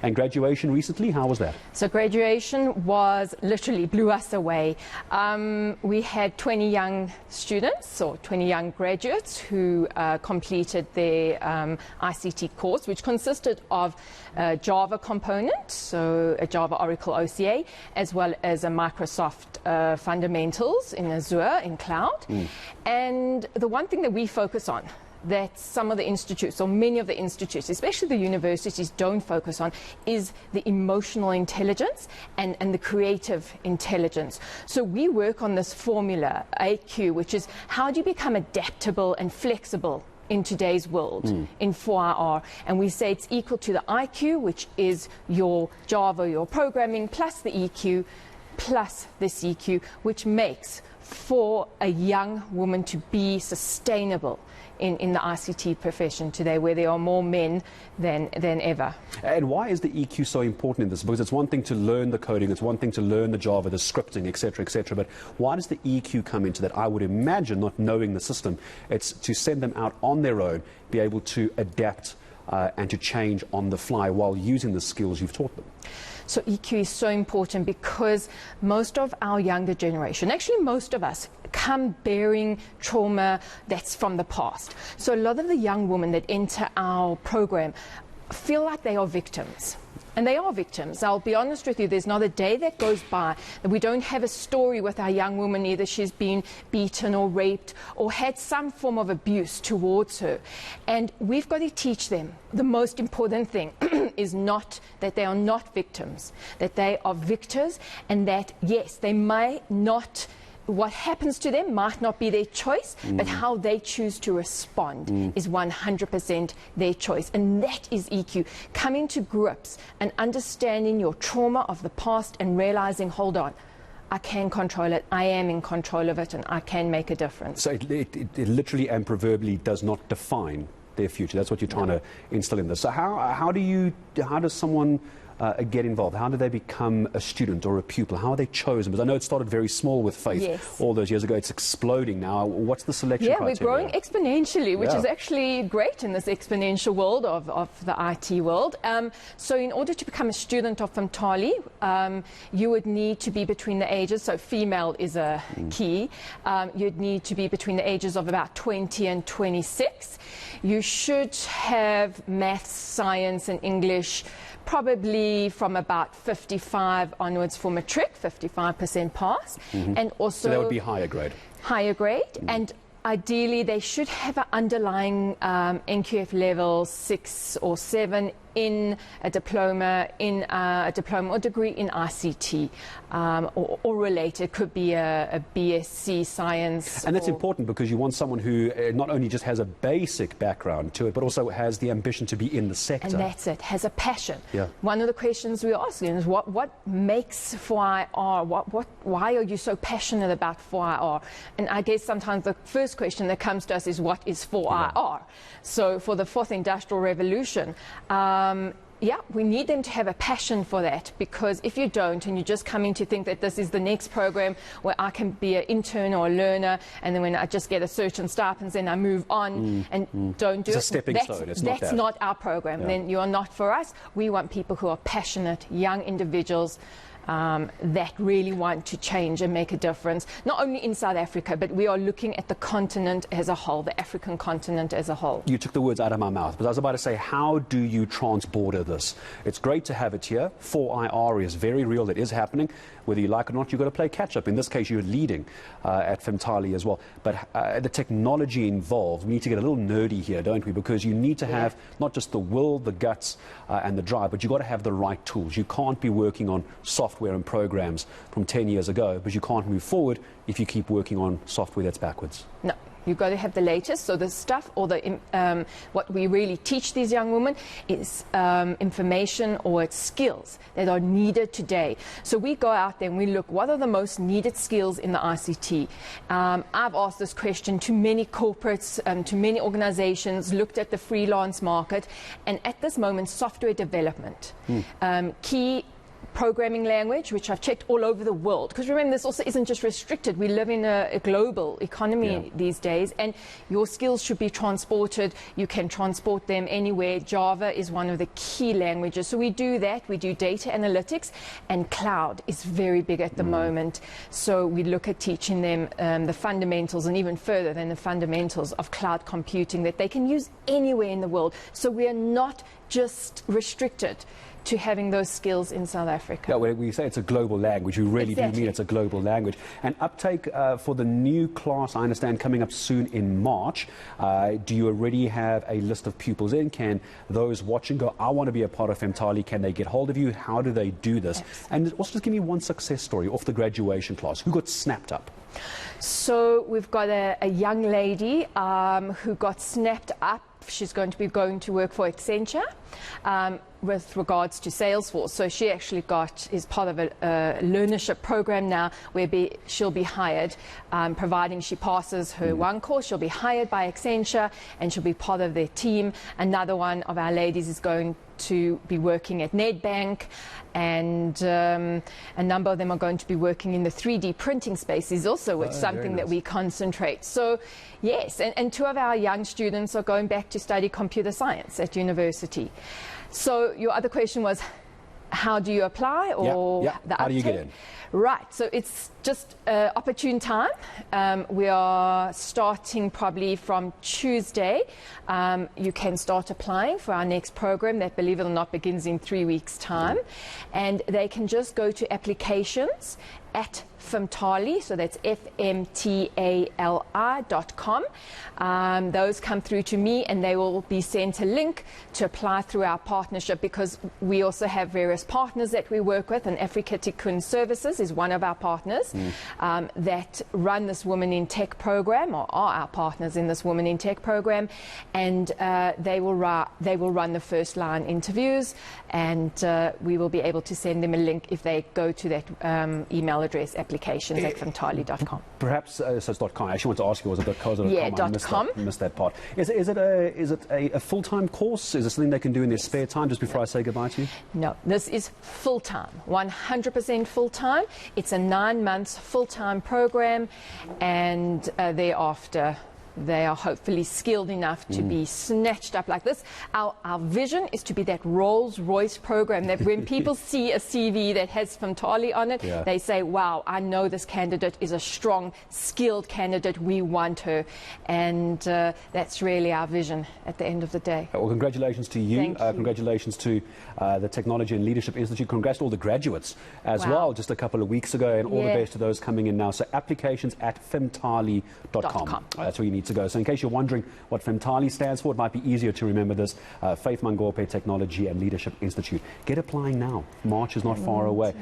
And graduation recently, how was that? So graduation was literally blew us away. We had 20 young students or 20 young graduates who completed their ICT course, which consisted of a Java component, so a Java Oracle OCA, as well as a Microsoft fundamentals in Azure, in cloud. And the one thing that we focus on, that some of the institutes, or many of the institutes, especially the universities, don't focus on, is the emotional intelligence and the creative intelligence. So we work on this formula, AQ, which is how do you become adaptable and flexible in today's world in 4IR. And we say it's equal to the IQ, which is your Java, your programming, plus the EQ, plus the CQ, which makes for a young woman to be sustainable in the ICT profession today, where there are more men than ever. And why is the EQ so important in this? Because it's one thing to learn the coding, it's one thing to learn the Java, the scripting, etc., but why does the EQ come into that? I would imagine, not knowing the system, it's to send them out on their own, be able to adapt and to change on the fly while using the skills you've taught them. So EQ is so important because most of our younger generation, actually most of us, come bearing trauma that's from the past. So a lot of the young women that enter our program feel like they are victims. And they are victims. I'll be honest with you, there's not a day that goes by that we don't have a story with our young woman. Either she's been beaten or raped or had some form of abuse towards her. And we've got to teach them the most important thing is not that they are not victims, that they are victors, and that, yes, they may not, what happens to them might not be their choice, but how they choose to respond is 100% their choice. And that is EQ. Coming to grips and understanding your trauma of the past and realizing, hold on, I can control it, I am in control of it, and I can make a difference. So it literally and proverbially does not define their future. That's what you're trying to instill in this. So how does someone get involved? How do they become a student or a pupil? How are they chosen? Because I know it started very small with Faith all those years ago. It's exploding now. What's the selection criteria? We're growing exponentially, which is actually great in this exponential world of the IT world. So in order to become a student of Fimtali, you would need to be between the ages, so female is a key, you'd need to be between the ages of about 20 and 26. You should have maths, science and English probably from about 55 onwards for matric, 55% pass. And also, so that would be higher grade. Higher grade, and ideally they should have an underlying NQF level 6 or 7 in a diploma, or degree in ICT or related. Could be a BSc science. And that's important because you want someone who not only just has a basic background to it, but also has the ambition to be in the sector. And that's it, has a passion. One of the questions we're asking is what makes 4IR? Why are you so passionate about 4IR? And I guess sometimes the first question that comes to us is, what is 4IR? So for the fourth industrial revolution, we need them to have a passion for that, because if you don't and you're just coming to think that this is the next program where I can be an intern or a learner, and then when I just get a certain stipends then I move on and don't do it's it. A stepping stone. That's not our program. Then you are not for us. We want people who are passionate, young individuals that really want to change and make a difference, not only in South Africa, but we are looking at the continent as a whole, the African continent as a whole. You took the words out of my mouth, but I was about to say, how do you transborder this? It's great to have it here. 4IR is very real. It is happening. Whether you like it or not, you've got to play catch-up. In this case, you're leading at Fimtali as well. But the technology involved, we need to get a little nerdy here, don't we? Because you need to have not just the will, the guts, and the drive, but you've got to have the right tools. You can't be working on software and programs from 10 years ago, but you can't move forward if you keep working on software that's backwards. No. You've got to have the latest, so the stuff or the what we really teach these young women is information or it's skills that are needed today. So we go out there and we look, what are the most needed skills in the ICT? I've asked this question to many corporates, to many organizations, looked at the freelance market, and at this moment, software development. Key programming language, which I've checked all over the world. Because remember, this also isn't just restricted. We live in a global economy these days, and your skills should be transported. You can transport them anywhere. Java is one of the key languages. So we do that. We do data analytics, and cloud is very big at the moment. So we look at teaching them the fundamentals, and even further than the fundamentals of cloud computing that they can use anywhere in the world. So we are not just restricted to having those skills in South Africa. Yeah, when we say it's a global language, we really do mean it's a global language. And uptake for the new class, I understand, coming up soon in March. Do you already have a list of pupils in? Can those watching go, I want to be a part of Femtali? Can they get hold of you? How do they do this? And also just give me one success story off the graduation class. Who got snapped up? So we've got a young lady who got snapped up. She's going to be going to work for Accenture with regards to Salesforce. So she actually is part of a learnership program now where she'll be hired, providing she passes her one course. She'll be hired by Accenture and she'll be part of their team. Another one of our ladies is going to be working at Nedbank, and a number of them are going to be working in the 3D printing space is also which something that we concentrate. So yes, and two of our young students are going back to study computer science at university. So your other question was, how do you apply, or the uptake? How do you get in? Right, so it's just opportune time. We are starting probably from Tuesday. You can start applying for our next program that, believe it or not, begins in 3 weeks' time. And they can just go to applications at Femtali, so that's FMTALI.com. Those come through to me, and they will be sent a link to apply through our partnership, because we also have various partners that we work with, and Africa Tikkun Services is one of our partners that run this Women in Tech program, or are our partners in this Women in Tech program, and they will run the first line interviews, and we will be able to send them a link if they go to that email address, applications at femtali.com. Perhaps, so it's .com. I actually want to ask you, was it .co or .com? Yeah, I missed that part. Is it a full-time course? Is it something they can do in their spare time, just before I say goodbye to you? No, this is full-time, 100% full-time. It's a 9 months full-time program, and thereafter they are hopefully skilled enough to be snatched up like this. Our vision is to be that Rolls-Royce program that when people see a CV that has Femtali on it, they say, wow, I know this candidate is a strong, skilled candidate. We want her. And that's really our vision at the end of the day. Well, congratulations to you. Thank you. Congratulations to the Technology and Leadership Institute. Congrats to all the graduates as well, just a couple of weeks ago, and all the best to those coming in now. So applications at femtali.com. That's where you need to go. So in case you're wondering what Femtali stands for, it might be easier to remember this. Faith Mangope Technology and Leadership Institute. Get applying now. March is not far away.